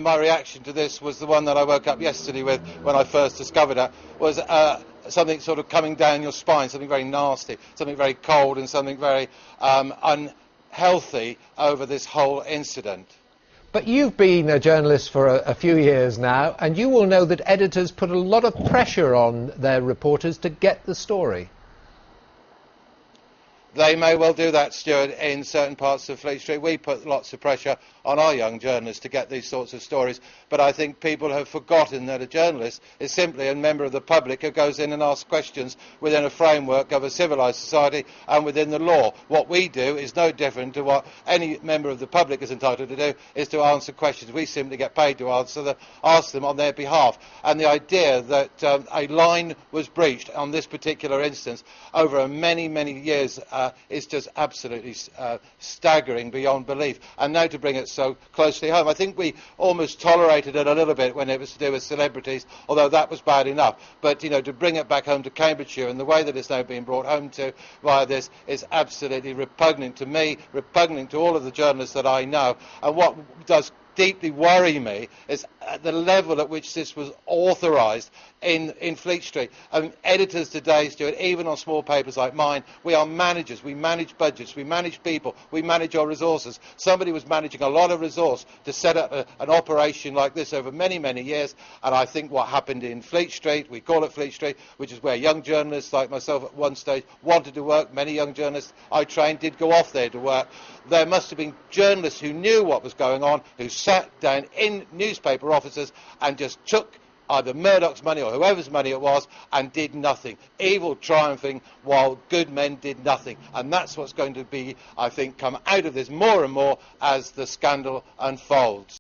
My reaction to this was the one that I woke up yesterday with when I first discovered it, was something sort of coming down your spine, something very nasty, something very cold and something very unhealthy over this whole incident. But you've been a journalist for a few years now, and you will know that editors put a lot of pressure on their reporters to get the story. They may well do that, Stuart, in certain parts of Fleet Street. We put lots of pressure on our young journalists to get these sorts of stories, but I think people have forgotten that a journalist is simply a member of the public who goes in and asks questions within a framework of a civilised society and within the law. What we do is no different to what any member of the public is entitled to do, is to answer questions. We simply get paid to ask them on their behalf. And the idea that a line was breached on this particular instance over many, many years is just absolutely staggering beyond belief. And now to bring it so closely home, I think we almost tolerated it a little bit when it was to do with celebrities, although that was bad enough. But, you know, to bring it back home to Cambridgeshire and the way that it's now being brought home to via this is absolutely repugnant to me, repugnant to all of the journalists that I know. And what does deeply worry me is the level at which this was authorised in Fleet Street. Editors today, Stuart, even on small papers like mine, we are managers. We manage budgets, we manage people, we manage our resources. Somebody was managing a lot of resource to set up an operation like this over many, many years, and I think what happened in Fleet Street, we call it Fleet Street, which is where young journalists like myself at one stage wanted to work. Many young journalists I trained did go off there to work. There must have been journalists who knew what was going on, who sat down in newspaper offices and just took either Murdoch's money or whoever's money it was and did nothing. Evil triumphing while good men did nothing. And that's what's going to be, I think, come out of this more and more as the scandal unfolds.